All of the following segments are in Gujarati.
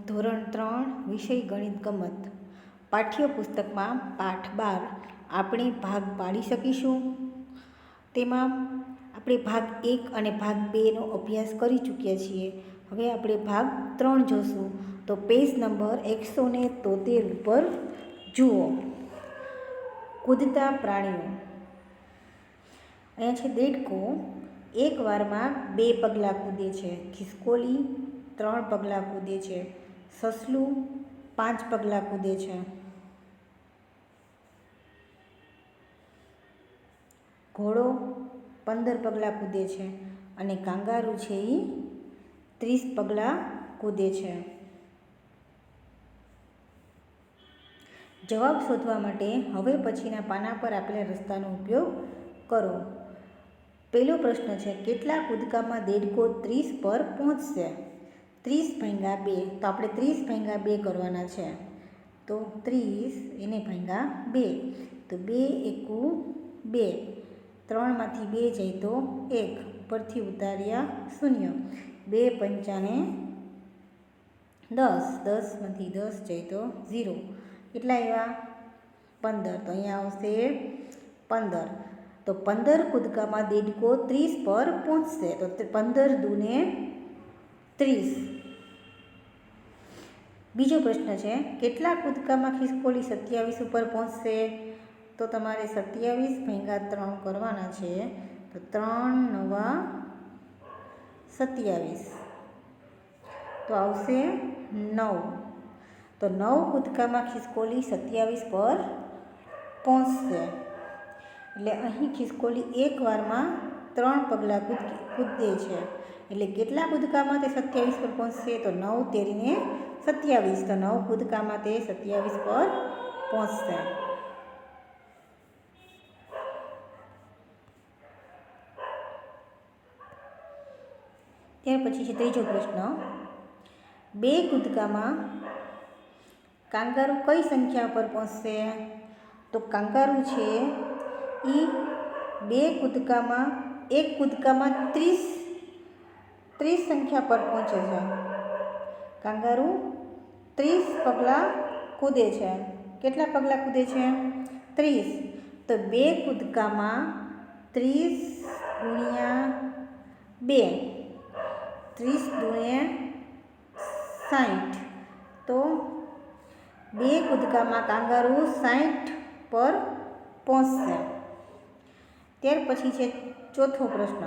ધોરણ 3 વિષય ગણિત ગમત પાઠ્યપુસ્તકમાં પાઠ 12 આપણે ભાગ પાડી શકીશું. તેમાં આપણે ભાગ 1 અને ભાગ 2નો અભ્યાસ કરી ચૂક્યા છીએ. હવે આપણે ભાગ 3 જોશું. તો પેજ નંબર 173 ઉપર જુઓ. કૂદતા પ્રાણીઓ. અહીંયા છે દેડકો એક વારમાં 2 પગલાં કૂદે છે. ખિસકોલી 3 પગલાં કૂદે છે. સસલું 5 પગલાં કૂદે છે. ઘોડો 15 પગલાં કૂદે છે અને કાંગારૂ છે એ 30 પગલાં કૂદે છે. જવાબ શોધવા માટે હવે પછીના પાના પર આપેલા રસ્તાનો ઉપયોગ કરો. પહેલો પ્રશ્ન છે, કેટલા કૂદકામાં દેડકો 30 પર પહોંચશે? 30 ભાગ્યા 2. તો આપણે 30 ભાગ્યા 2 કરવાના છે. તો 30 એને ભાગ્યા 2. તો 2 એકુ 2. 3માંથી 2 જાય તો 1. ઉપરથી ઉતાર્યા 0. 2 પંચાને 10. 10માંથી 10 જાય તો 0. કેટલા આવ્યા? 15. તો અહીંયા આવશે 15. તો 15 કૂદકામાં દેડકો 30 પર પહોંચશે. તો 15 દૂને 30. બીજો પ્રશ્ન છે, કેટલા કૂદકામાં ખિસકોલી 27 ઉપર પહોંચશે? તો તમારે 27 ભાગ્યા 3 કરવાના છે. તો 3 નવા 27. તો આવશે 9. તો 9 કૂદકામાં ખિસકોલી 27 પર પહોંચશે. એટલે અહીં ખિસકોલી એક વારમાં 3 પગલાં કૂદે છે. એટલે કેટલા કૂદકામાં તે 27 પર પહોંચશે? તો 9 તેરીને 27. તો 9 કૂદકામાં તે 27 પર પહોંચશે. ત્યાર પછી છે ત્રીજો પ્રશ્ન, 2 કૂદકામાં કાંગારૂ કઈ સંખ્યા પર પહોંચશે? તો કાંગારૂ છે એ 2 કૂદકામાં એક કૂદકામાં 30 સંખ્યા પર પહોંચે છે. કાંગારૂ 30 પગલાં કૂદે છે. કેટલા પગલાં કૂદે છે? 30. તો 2 કૂદકામાં 30 ગુણ્યા 2. 30 દૂણે 60. તો 2 કૂદકામાં કાંગારૂ 60 પર પહોંચશે. ત્યાર પછી છે ચોથો પ્રશ્ન,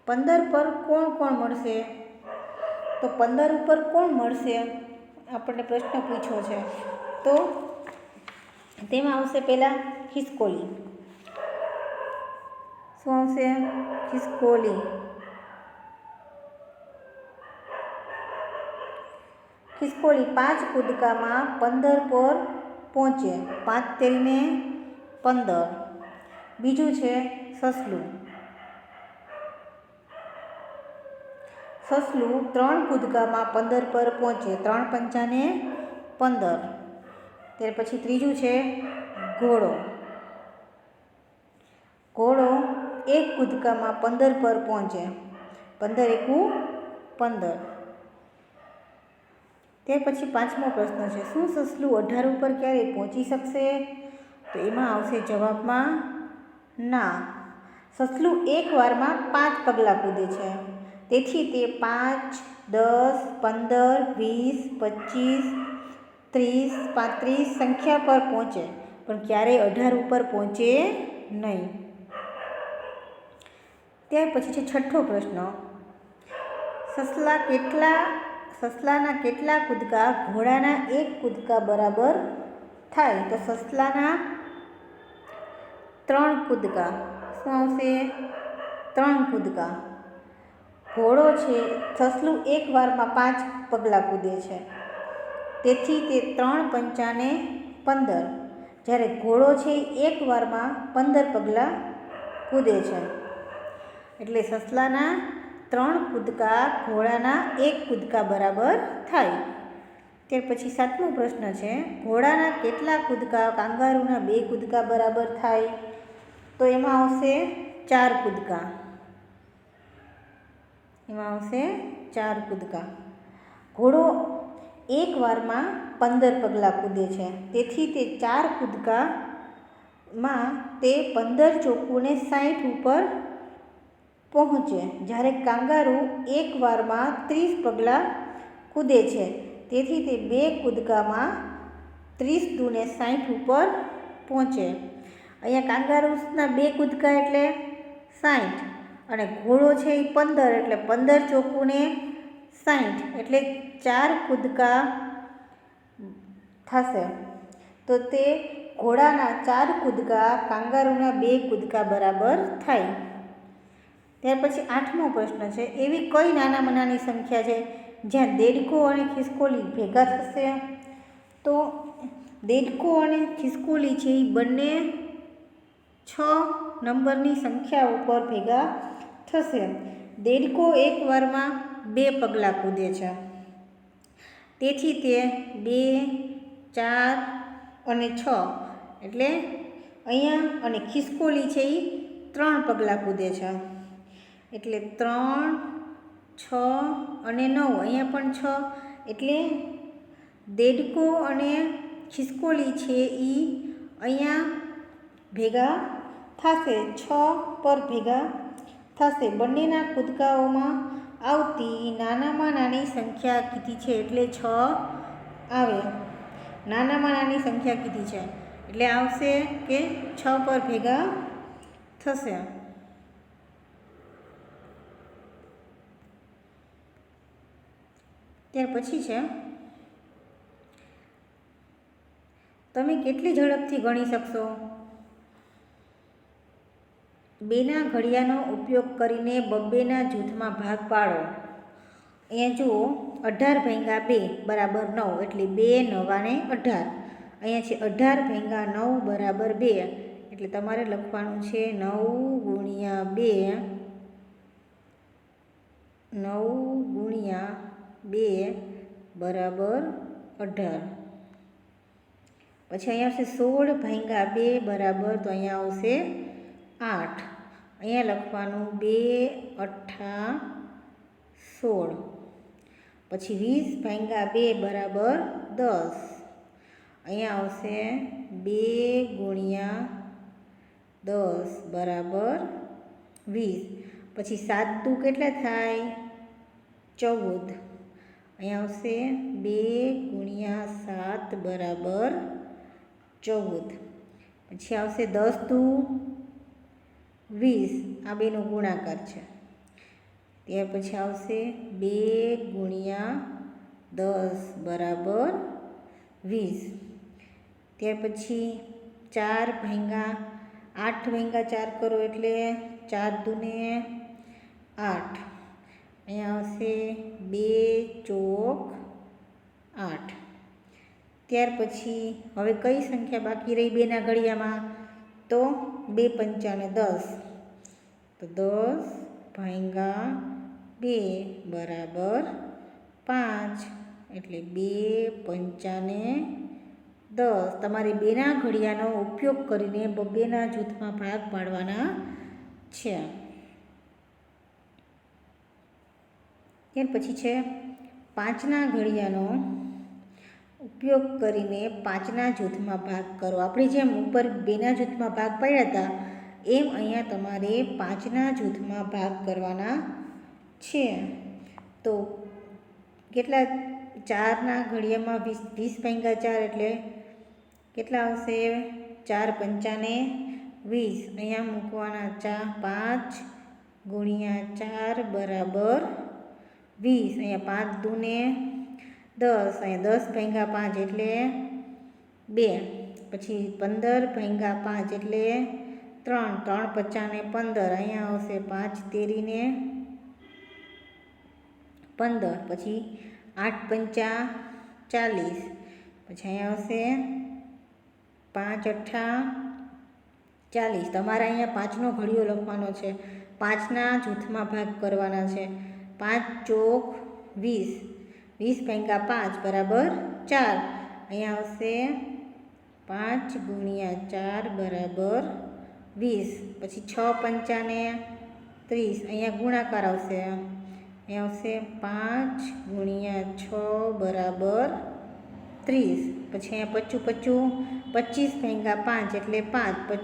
15 પર કોણ મળશે? તો 15 ઉપર કોણ મળશે? આપણને પ્રશ્ન પૂછ્યો છે. તો તેમાં આવશે પહેલાં ખિસકોલી. શું આવશે? ખિસકોલી. ખિસકોલી 5 કૂદકામાં 15 પર પહોંચે. 5 તેરીને 15. બીજું છે સસલું. સસલું 3 કૂદકામાં 15 પર પહોંચે. 3 પંચાને 15. ત્યાર પછી ત્રીજું છે ઘોડો. ઘોડો 1 કૂદકામાં 15 પર પહોંચે. 15 એકુ 15. તે પછી પાંચમો પ્રશ્ન છે, શું સસલું 18 ઉપર ક્યારે પહોંચી શકશે? તો એમાં આવશે જવાબમાં ના. સસલું એક વારમાં 5 પગલાં કૂદે છે. તેથી તે 5, 10, 15, 20, 25, 30, 35 સંખ્યા પર પહોંચે, પણ ક્યારેય 18 ઉપર પહોંચે નહીં. ત્યાર પછી છે છઠ્ઠો પ્રશ્ન, સસલાના કેટલા કૂદકા ઘોડાના 1 કૂદકા બરાબર થાય? તો સસલાના 3 કૂદકા. શું આવશે? 3 કૂદકા. ઘોડો છે, સસલું એક વારમાં 5 પગલાં કૂદે છે. તેથી તે 3 પંચાને 15. જ્યારે ઘોડો છે એક વારમાં 15 પગલાં કૂદે છે. એટલે સસલાના 3 કૂદકા ઘોડાના 1 કૂદકા બરાબર થાય. ત્યાર પછી 7મો પ્રશ્ન છે, ઘોડાના કેટલા કૂદકા કાંગારૂના 2 કૂદકા બરાબર થાય? તો એમાં આવશે 4 કૂદકા. એમાં આવશે 4 કૂદકા. ઘોડો એક વારમાં 15 પગલાં કૂદે છે, તેથી તે 4 કૂદકામાં તે 15 ચોકુને 60 ઉપર પહોંચે. જ્યારે કાંગારૂ એક વારમાં 30 પગલાં કૂદે છે, તેથી તે 2 કૂદકામાં 30 દૂને 60 ઉપર પહોંચે. અહીંયા કાંગારૂના 2 કૂદકા એટલે 60 અને ઘોડો છે એ 15 એટલે 15 ચોકુને 60 એટલે 4 કૂદકા થશે. તો તે ઘોડાના 4 કૂદકા કાંગારૂના 2 કૂદકા બરાબર થાય. ત્યાર પછી 8મો પ્રશ્ન છે, એવી કઈ નાનામાં નાની સંખ્યા છે જ્યાં દેડકો અને ખિસકોલી ભેગા થશે? તો દેડકો અને ખિસકોલી છે એ બંને 6 નંબરની સંખ્યા ઉપર ભેગા થશે. દેડકો એક વારમાં 2 પગલાં કૂદે છે, તેથી તે 2, 4 અને 6 એટલે અહીંયા, અને ખિસકોલી છે એ 3 પગલાં કૂદે છે એટલે 3, 6 અને 9. અહીંયા પણ 6 એટલે દેડકો અને ખિસકોલી છે એ અહીંયા ભેગા થશે, 6 પર ભેગા થશે. બંનેના કૂદકાઓમાં આવતી નાનામાં નાની સંખ્યા કીધી છે એટલે 6 આવે. નાનામાં નાની સંખ્યા કીધી છે એટલે આવશે કે 6 પર ભેગા થશે. ત્યાર પછી છે, તમે કેટલી ઝડપથી ગણી શકશો? 2ના ઘડિયાનો ઉપયોગ કરીને 2ના જૂથમાં ભાગ પાડો. અહીંયા જુઓ 18 ભાગ્યા 2 બરાબર 9 એટલે 2 9 ને 18. અહીંયા છે 18 ભાગ્યા 9 બરાબર 2 એટલે તમારે લખવાનું છે 9 ગુણ્યા 2, 9 ગુણ્યા 2 બરાબર 18. પછી અહીંયા આવશે 16 ભાગ્યા 2 બરાબર, તો અહીંયા આવશે 8. અહીંયા લખવાનું 2 8 16. પછી 20 ભાગ્યા 2 બરાબર 10. અહીંયા આવશે 2 ગુણ્યા 10 બરાબર 20. પછી 7 દુ કેટલા થાય? 14. અહીંયા આવશે 2 ગુણ્યા 7 બરાબર 14. પછી આવશે 10 દુ 20, આ બેનો ગુણાકાર છે. ત્યાર પછી આવશે 2 ગુણ્યા 10 બરાબર 20. ત્યાર પછી 4 ભાગ્યા 8 ભાગ્યા 4 કરો એટલે 4 દુને 8. અહીંયા આવશે 2 ચોક 8. ત્યાર પછી હવે કઈ સંખ્યા બાકી રહી 2ના ઘડિયામાં? તો 2 પંચાને 10, તો 10 ભાગ્યા 2 બરાબર 5 એટલે 2 પંચાને 10. તમારે 2ના ઘડિયાનો ઉપયોગ કરીને 2ના જૂથમાં ભાગ પાડવાના છે. ત્યાર પછી છે 5ના ઘડિયાનો ઉપયોગ કરીને 5ના જૂથમાં ભાગ કરો. આપણે જેમ ઉપર 2ના જૂથમાં ભાગ પાડ્યા હતા એમ અહીંયા તમારે 5ના જૂથમાં ભાગ કરવાના છે. તો કેટલા? 4ના ઘડિયામાં 20 ભાગ્યા 4 એટલે કેટલા આવશે? 4 પંચાને 20. અહીંયા મૂકવાના 5 ગુણ્યા 4 બરાબર 20. અહીંયા 5 દુને 10, અહીંયા 10 ભાગ્યા 5 એટલે 2. પછી 15 ભાગ્યા 5 એટલે 3, 3 પચાને 15. અહીંયા આવશે 5 તેરીને 15. પછી 8 પંચા 40. પછી અહીંયા આવશે 5 અઠ્ઠા 40. તમારે અહીંયા 5નો ઘડિયો લખવાનો છે. 5ના જૂથમાં ભાગ કરવાના છે. 5 ચોક 20, 20 ભાગ્યા 5 બરાબર 4. અહીંયા આવશે 5 ગુણ્યા 4 બરાબર 20. પછી 6 પંચાને 30. અહીંયા ગુણાકાર આવશે. અહીંયા આવશે 5 ગુણ્યા 6 બરાબર 30. પછી અહીંયા 25 ભાગ્યા 5 એટલે 5. 25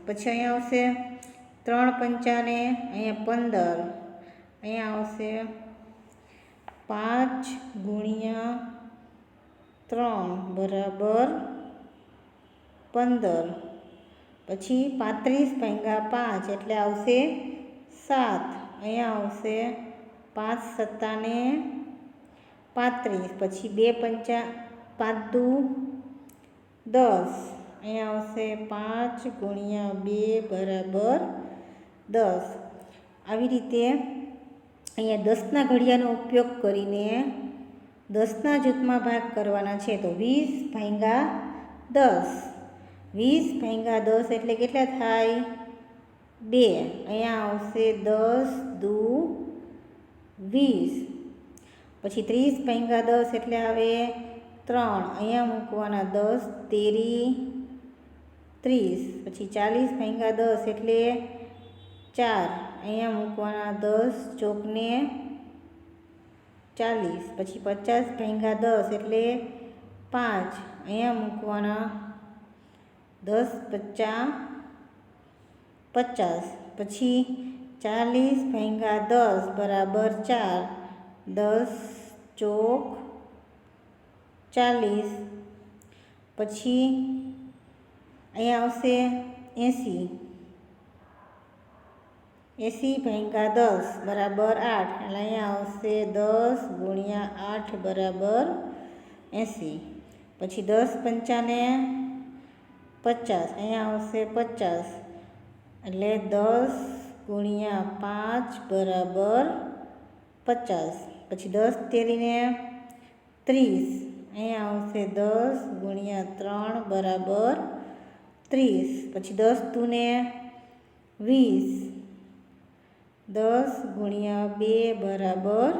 પછી અહીંયા આવશે 3 પંચાને અહીંયા 15. અહીંયા આવશે 5 ગુણ્યા 3 બરાબર 15. પછી 35 ભાગ્યા 5 એટલે આવશે 7. અહીંયા આવશે 5 સત્તાને 35. પછી 2 પંચા 5 દુ 10. અહીંયા આવશે 5 ગુણ્યા 2 બરાબર 10. આવી રીતે અહીંયા 10ના ઘડિયાનો ઉપયોગ કરીને 10ના જૂથમાં ભાગ કરવાના છે. તો 20 ભાગ્યા 10. 20 ભાગ્યા 10 એટલે કેટલા થાય? 2. અહીંયા આવશે 10 દુ 20. પછી 30 ભાગ્યા 10 એટલે આવે 3. અહીંયા મૂકવાના 10 તેરી 30. પછી 40 ભાગ્યા 10 એટલે 4. અહીંયા મૂકવાના 10 ચોકને 40. પછી 50 ભાગ્યા 10 એટલે 5. અહીંયા મૂકવાના 10 પચ્ચા 50. પછી 40 ભાગ્યા 10 બરાબર 4. 10 ચોક 40. પછી અહીંયા આવશે 80. 80 ભાગ્યા 10 બરાબર 8. એટલે અહીંયા આવશે 10 ગુણ્યા 8 બરાબર 80. પછી 10 પંચાને 50. અહીંયા આવશે 50. એટલે 10 ગુણ્યા 5 બરાબર 50. પછી 10 તેરીને 30. અહીંયા આવશે 10 ગુણ્યા 3 બરાબર 30. પછી 10 દૂને 20. 10 ગુણ્યા 2 બરાબર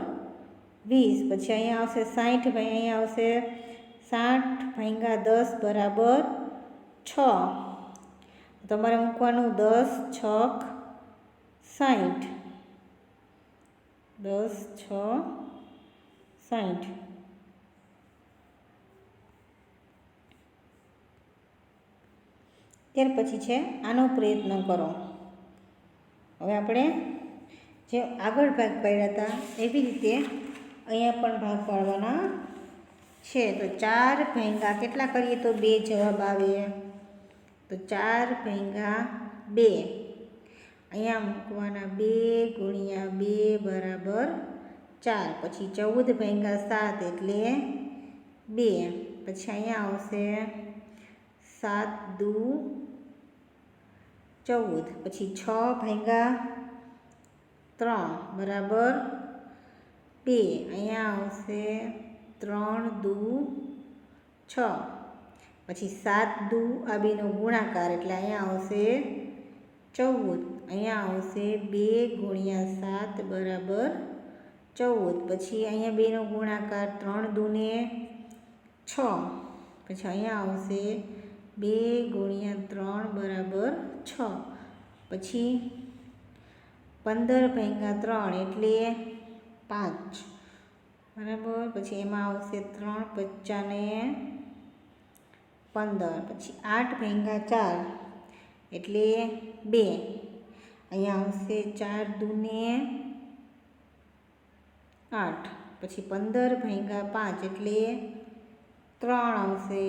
20. પછી અહીંયા આવશે 60. ભાઈ અહીંયા આવશે 60 ભાગ્યા 10 બરાબર 6. તમારે મૂકવાનું 10 છક 60. 10 6 60. ત્યાર પછી છે આનો પ્રયત્ન કરો. હવે આપણે જે આગળ ભાગ પાડ્યા હતા એવી રીતે અહીંયા પણ ભાગ પાડવાના છે. તો 4 ભાગ્યા કેટલા કરીએ તો 2 જવાબ આવે. તો 4 ભાગ્યા 2. અહીંયા મૂકવાના 2 ગુણ્યા 2 બરાબર 4. પછી 14 ભાગ્યા 7 એટલે 2. પછી અહીંયા આવશે 7 દુ 14. પછી 6 ભાગ્યા 3 બરાબર 2. અહીંયા આવશે 3 દુ 6. પછી 7 દુ આ બેનો ગુણાકાર એટલે અહીંયા આવશે 14. અહીંયા આવશે 2 ગુણ્યા 7 બરાબર 14. પછી અહીંયા બેનો ગુણાકાર 3 દૂને 6. પછી અહીંયા આવશે 2 ગુણ્યા 3 બરાબર 6. પછી 15 ભાગ્યા 3 એટલે 5 બરાબર. પછી એમાં આવશે 3 પચ્ચાને 15. પછી 8 ભાગ્યા 4 એટલે 2. અહીંયા આવશે 4 દૂને 8. પછી 15 ભાગ્યા 5 એટલે 3 આવશે.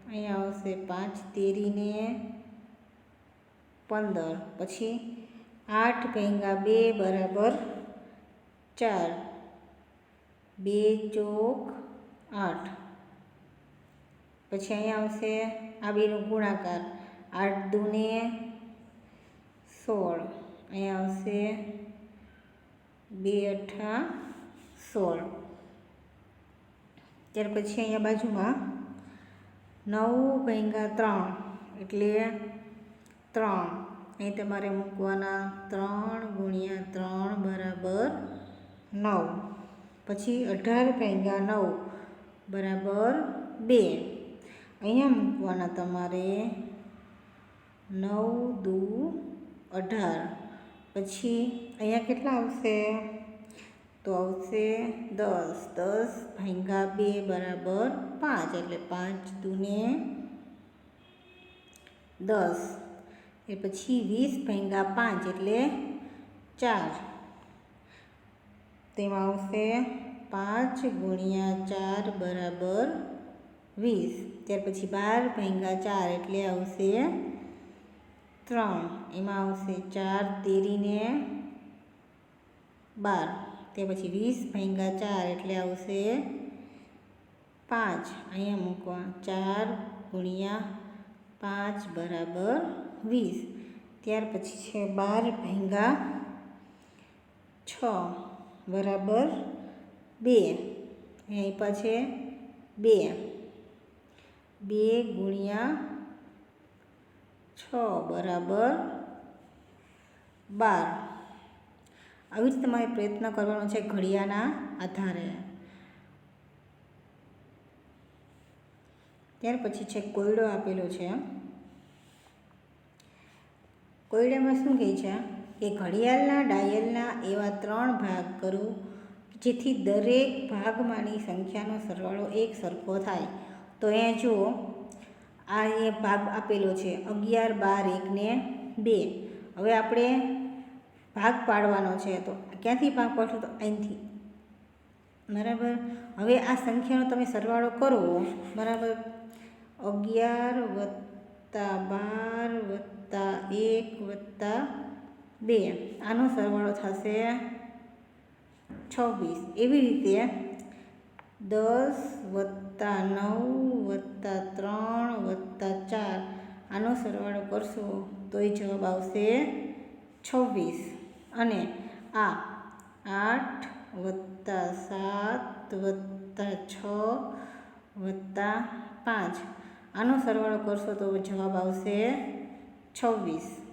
અહીંયા આવશે 5 તેરીને 15. પછી 8 ભાગ્યા 2 બરાબર 4. 2 ચોક 8. પછી અહીંયા આવશે આ બેનો ગુણાકાર 8 દૂને 16. અહીંયા આવશે 2 અઠ્ઠા 16. ત્યાર પછી અહીંયા બાજુમાં 9 ભાગ્યા 3 એટલે 3. અહીં તમારે મૂકવાના 3 ગુણ્યા 3 બરાબર 9. પછી 18 ભાગ્યા 9 બરાબર 2. અહીંયા મૂકવાના તમારે 9 દુ 18. પછી અહીંયા કેટલા આવશે? તો આવશે 10. 10 ભાગ્યા 2 બરાબર 5, એટલે 5 દૂને 10. એ પછી 20 ભાગ્યા 5 એટલે 4. તેમાં આવશે 5 ગુણ્યા 4 બરાબર 20. ત્યાર પછી 12 ભાગ્યા 4 એટલે આવશે 3. એમાં આવશે 4 તેરીને 12. તે પછી 20 ભાગ્યા 4 એટલે આવશે 5. અહીંયા મૂકવા 4 ગુણ્યા 5 બરાબર 20. ત્યાર પછી છે 12 ભાગ્યા 6 બરાબર 2. અહીં પછી 2. 2 ગુણ્યા 6 બરાબર 12. આવી રીતે તમારે પ્રયત્ન કરવાનો છે ઘડિયાના આધારે. ત્યાર પછી છે કોયડો આપેલો છે. કોયડામાં શું કહે છે કે ઘડિયાળના ડાયલના એવા 3 ભાગ કરો જેથી દરેક ભાગમાંની સંખ્યાનો સરવાળો એક સરખો થાય. તો અહીંયા જુઓ, આ એ ભાગ આપેલો છે 11, 12, 1 ને 2. હવે આપણે ભાગ પાડવાનો છે. તો ક્યાંથી ભાગ પાડશું? તો અહીંથી, બરાબર. હવે આ સંખ્યાનો તમે સરવાળો કરો, બરાબર. 11 વત્તા 12 વત્તા 1 વત્તા 2, આનો સરવાળો થશે 26. એવી રીતે 10 વત્તા 9 વત્તા 3 વત્તા 4, આનો સરવાળો કરશો તો એ જવાબ આવશે 26. અને આ 8 વત્તા 7 વત્તા 6 વત્તા 5, આનો સરવાળો કરશો તો જવાબ આવશે 26.